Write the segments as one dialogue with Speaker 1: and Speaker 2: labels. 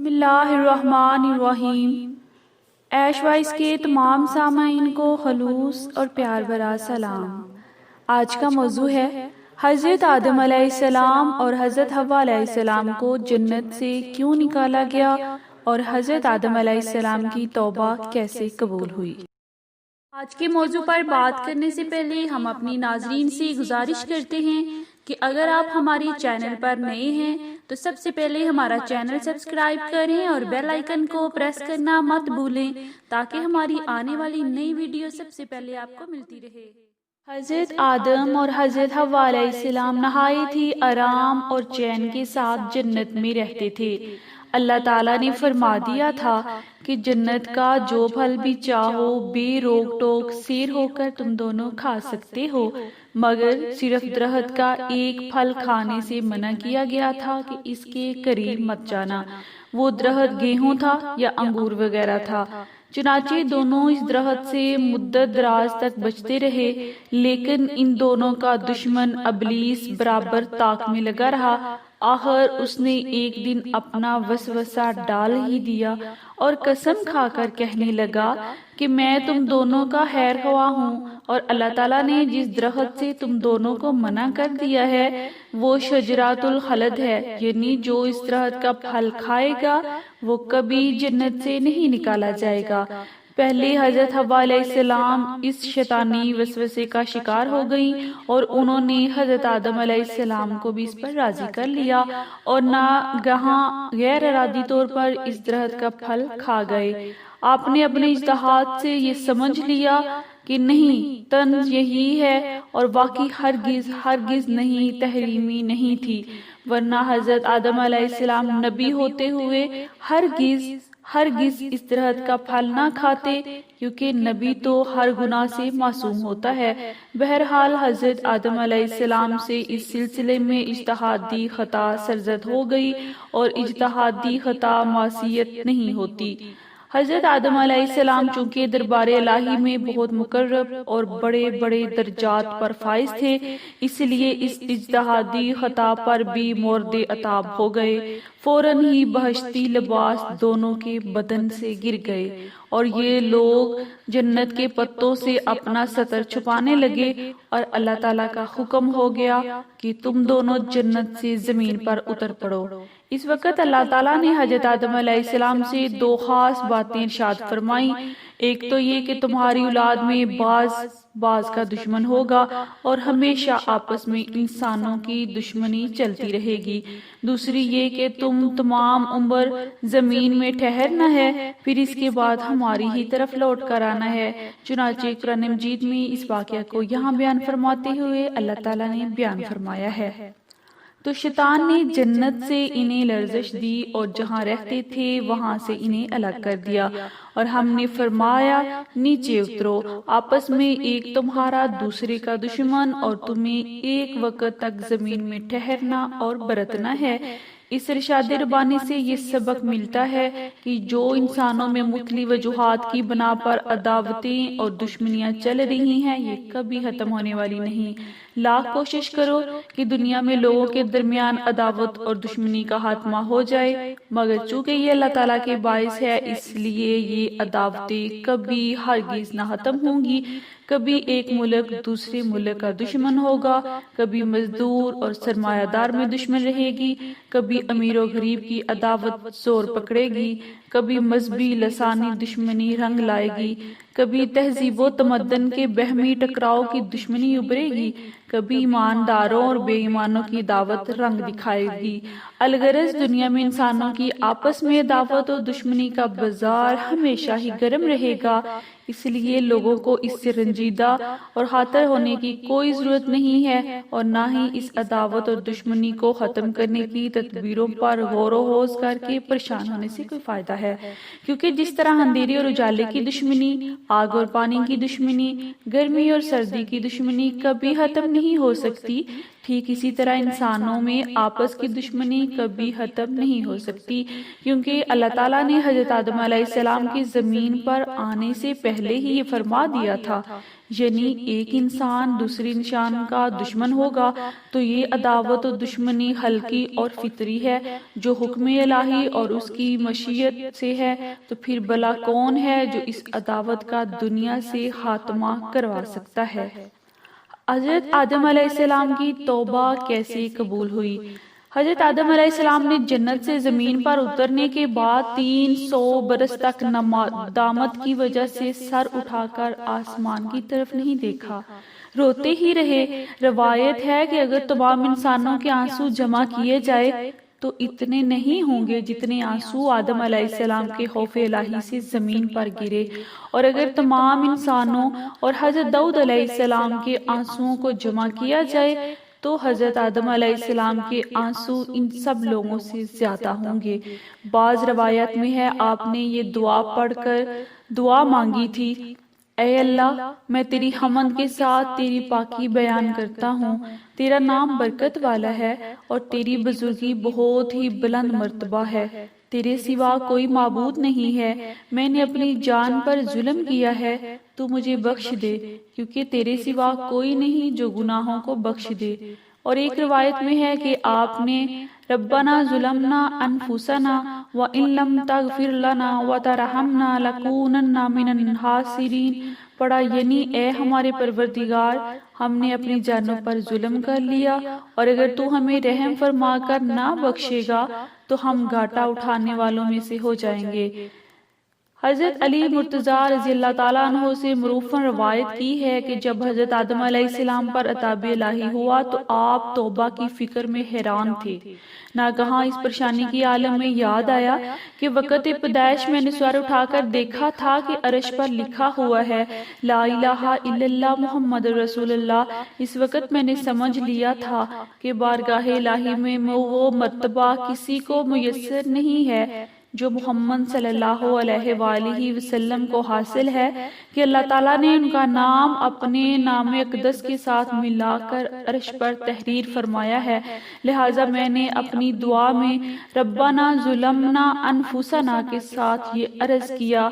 Speaker 1: بسم اللہ الرحمن الرحیم۔ ایش وائس کے تمام سامعین کو خلوص اور پیار بھرا سلام۔ آج کا موضوع ہے حضرت آدم علیہ السلام اور حضرت حوا علیہ السلام کو جنت سے کیوں نکالا گیا اور حضرت آدم علیہ السلام کی توبہ کیسے قبول ہوئی۔ آج کے موضوع پر بات کرنے سے پہلے ہم اپنی ناظرین سے گزارش کرتے ہیں کہ اگر آپ ہماری چینل پر نئے ہیں تو سب سے پہلے ہمارا چینل سبسکرائب کریں اور بیل آئیکن کو پریس کرنا مت بھولیں تاکہ ہماری آنے والی نئی ویڈیو سب سے پہلے آپ کو ملتی رہے۔ حضرت آدم اور حضرت حوا علیہ السلام نہایت ہی آرام اور چین کے ساتھ جنت میں رہتے تھے۔ اللہ تعالیٰ نے فرما دیا تھا کہ جنت کا جو پھل بھی چاہو بے روک ٹوک سیر ہو کر تم دونوں کھا سکتے ہو، مگر صرف درخت کا ایک پھل کھانے سے منع کیا گیا تھا کہ اس کے قریب مت جانا۔ وہ درخت گیہوں تھا یا انگور وغیرہ تھا۔ چنانچہ دونوں اس درخت سے مدت دراز تک بچتے رہے، لیکن ان دونوں کا دشمن ابلیس برابر طاق میں لگا رہا۔ آخر اس نے ایک دن اپنا وسوسہ ڈال ہی دیا اور قسم کھا کر کہنے لگا کہ میں تم دونوں کا خیر خواہ ہوں، اور اللہ تعالیٰ نے جس درخت سے تم دونوں کو منع کر دیا ہے وہ شجرۃ الخلد ہے، یعنی جو اس درخت کا پھل کھائے گا وہ کبھی جنت سے نہیں نکالا جائے گا۔ پہلے حضرت حوا علیہ السلام اس شیطانی وسوسے کا شکار ہو گئیں اور انہوں نے حضرت آدم علیہ السلام کو بھی اس پر راضی کر لیا اور ناگہاں غیر ارادی طور پر اس درخت کا پھل کھا گئے۔ آپ نے اپنے اجتہاد سے یہ سمجھ لیا کہ نہیں، طنز یہی ہے، اور واقعی ہرگز نہیں تحریمی نہیں تھی، ورنہ حضرت آدم علیہ السلام نبی ہوتے ہوئے ہرگز اس درخت کا پھل نہ کھاتے، کیونکہ نبی تو ہر گناہ سے معصوم ہوتا ہے۔ بہرحال حضرت آدم علیہ السلام سے اس سلسلے میں اجتہادی خطا سرزد ہو گئی، اور اجتہادی خطا معصیت نہیں ہوتی۔ حضرت آدم علیہ السلام چونکہ دربار الہی میں بہت مقرب اور بڑے بڑے درجات پر فائز تھے، اس لیے اس اجتہادی خطا پر بھی مورد عتاب ہو گئے۔ فوراً ہی بہشتی لباس دونوں کے بدن سے گر گئے اور یہ لوگ جنت کے پتوں سے اپنا ستر چھپانے لگے، اور اللہ تعالیٰ کا حکم ہو گیا کہ تم دونوں جنت سے زمین پر اتر پڑو۔ اس وقت اللہ تعالیٰ نے حضرت آدم علیہ السلام سے دو خاص باتیں ارشاد فرمائیں۔ ایک تو یہ کہ تمہاری اولاد میں بعض کا دشمن ہوگا اور ہمیشہ آپس میں انسانوں کی دشمنی چلتی رہے گی۔ دوسری یہ کہ تم تمام عمر زمین میں ٹھہرنا ہے، پھر اس کے بعد ہماری ہی طرف لوٹ کر آنا ہے۔ چنانچہ قرآن مجید میں اس واقعہ کو یہاں بیان فرماتے ہوئے اللہ تعالیٰ نے بیان فرمایا ہے۔ تو شیطان نے جنت سے انہیں لرزش دی اور جہاں رہتے تھے وہاں سے انہیں الگ کر دیا، اور ہم نے فرمایا نیچے اترو، آپس میں ایک تمہارا دوسرے کا دشمن، اور تمہیں ایک وقت تک زمین میں ٹھہرنا اور برتنا ہے۔ اس ارشاد ربانی سے یہ سبق ملتا ہے کہ جو انسانوں میں مختلف وجوہات کی بنا پر عداوتیں اور دشمنیاں چل رہی ہیں یہ کبھی ختم ہونے والی نہیں۔ لاکھ کوشش کرو کہ دنیا میں لوگوں کے درمیان عداوت اور دشمنی کا خاتمہ ہو جائے، مگر چونکہ یہ اللہ تعالیٰ کے باعث ہے اس لیے یہ عداوتیں کبھی ہرگز نہ ختم ہوں گی۔ کبھی ایک ملک دوسرے ملک کا دشمن ہوگا، کبھی مزدور اور سرمایہ دار میں دشمن رہے گی، کبھی امیر و غریب کی عداوت زور پکڑے گی، کبھی مذہبی لسانی دشمنی رنگ لائے گی، کبھی تہذیب و تمدن کے باہمی ٹکراؤ کی دشمنی ابھرے گی، کبھی ایمانداروں اور بے ایمانوں کی عداوت رنگ دکھائے گی۔ الغرض دنیا میں انسانوں کی آپس میں عداوت اور دشمنی کا بازار ہمیشہ ہی گرم رہے گا، اس لیے لوگوں کو اس سے رنجیدہ اور خاطر ہونے کی کوئی ضرورت نہیں ہے، اور نہ ہی اس عداوت اور دشمنی کو ختم کرنے کی تدبیروں پر غور و خوض کر کے پریشان ہونے سے کوئی فائدہ ہے، کیونکہ جس طرح اندھیرے اور اجالے کی دشمنی، آگ اور پانی کی دشمنی، گرمی اور سردی کی دشمنی کبھی ختم نہیں ہو سکتی، ٹھیک اسی طرح انسانوں میں آپس کی دشمنی کبھی ختم نہیں ہو سکتی، کیونکہ اللہ تعالیٰ نے حضرت آدم علیہ السلام کی زمین پر آنے سے پہلے ہی یہ فرما دیا تھا، یعنی ایک انسان دوسرے انسان کا دشمن ہوگا تو یہ عداوت و دشمنی ہلکی اور فطری ہے جو حکم الہی اور اس کی مشیت سے ہے، تو پھر بھلا کون ہے جو اس عداوت کا دنیا سے خاتمہ کروا سکتا ہے۔ حضرت آدم علیہ السلام کی توبہ کیسے قبول ہوئی؟ حضرت آدم علیہ السلام نے جنت سے زمین پر اترنے کے بعد 300 برس تک ندامت کی وجہ سے سر اٹھا کر آسمان کی طرف نہیں دیکھا، روتے ہی رہے۔ روایت ہے کہ اگر تمام انسانوں کے آنسو جمع کیے جائے تو اتنے نہیں ہوں گے جتنے آنسو آدم علیہ السلام کے خوف الہی سے زمین پر گرے، اور اگر تمام انسانوں اور حضرت داؤد علیہ السلام کے آنسوؤں کو جمع کیا جائے تو حضرت آدم علیہ السلام کے آنسو ان سب لوگوں سے زیادہ ہوں گے۔ بعض روایت میں ہے آپ نے یہ دعا پڑھ کر دعا مانگی تھی، اے اللہ میں تیری حمد کے ساتھ تیری پاکی بیان کرتا ہوں، تیرا نام برکت والا ہے اور تیری بزرگی بہت ہی بلند مرتبہ ہے، تیرے سوا کوئی معبود نہیں ہے، میں نے اپنی جان پر ظلم کیا ہے، تو مجھے بخش دے کیونکہ تیرے سوا کوئی نہیں جو گناہوں کو بخش دے۔ اور ایک روایت میں ہے کہ آپ نے ربنا ظلمنا انفسنا وان لم تغفر لنا وترحمنا لنکونن من الخاسرین پڑھا، یعنی اے ہمارے پروردگار ہم نے اپنی جانوں پر ظلم کر لیا اور اگر تو ہمیں رحم فرما کر نہ بخشے گا تو ہم گھاٹا اٹھانے والوں میں سے ہو جائیں گے۔ حضرت علی مرتضیٰ رضی اللہ تعالیٰ عنہ سے معروفاً روایت کی ہے کہ جب حضرت آدم علیہ السلام پر عذاب الہی ہوا تو آپ توبہ کی فکر میں حیران تھے۔ ناگہاں اس پریشانی کی عالم میں یاد آیا کہ وقت پیدائش میں نے سر اٹھا کر دیکھا تھا کہ عرش پر لکھا ہوا ہے لا الہ الا اللہ محمد رسول اللہ۔ اس وقت میں نے سمجھ لیا تھا کہ بارگاہ الہی میں وہ مرتبہ کسی کو میسر نہیں ہے جو محمد صلی اللہ علیہ وآلہ وسلم کو حاصل ہے، کہ اللہ تعالیٰ نے ان کا نام اپنے نام اقدس کے ساتھ ملا کر عرش پر تحریر فرمایا ہے۔ لہٰذا میں نے اپنی دعا میں ربنا ظلمنا انفسنا کے ساتھ یہ عرض کیا،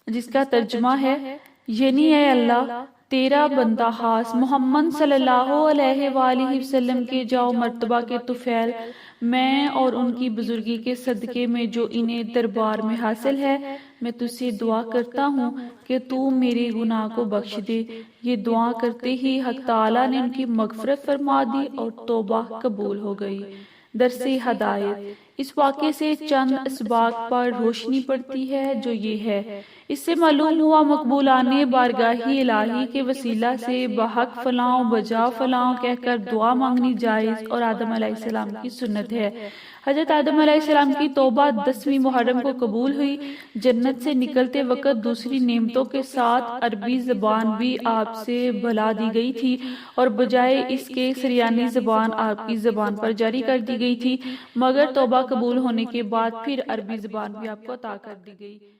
Speaker 1: جس کا ترجمہ ہے یعنی اے اللہ تیرا بندہ خاص محمد صلی اللہ علیہ وآلہ وسلم کے جاؤ مرتبہ کے طفیل میں اور ان کی بزرگی کے صدقے میں جو انہیں دربار میں حاصل ہے، میں تجھ سے دعا کرتا ہوں کہ تو میرے گناہ کو بخش دے۔ یہ دعا کرتے ہی حق تعالیٰ نے ان کی مغفرت فرما دی اور توبہ قبول ہو گئی۔ درس ہدایت، اس واقعے سے چند اسباق پر روشنی پڑتی ہے جو یہ ہے، اس سے معلوم ہوا مقبولانے بارگاہ الہی کے وسیلہ سے بحق فلاں بجا فلاں کہہ کر دعا مانگنی جائز اور آدم علیہ السلام کی سنت ہے۔ حضرت آدم علیہ السلام کی توبہ 10ویں محرم کو قبول ہوئی۔ جنت سے نکلتے وقت دوسری نعمتوں کے ساتھ عربی زبان بھی آپ سے بھلا دی گئی تھی اور بجائے اس کے سریانی زبان آپ کی زبان پر جاری کر دی گئی تھی، مگر توبہ قبول ہونے کے بعد پھر عربی زبان بھی آپ کو عطا کر دی گئی۔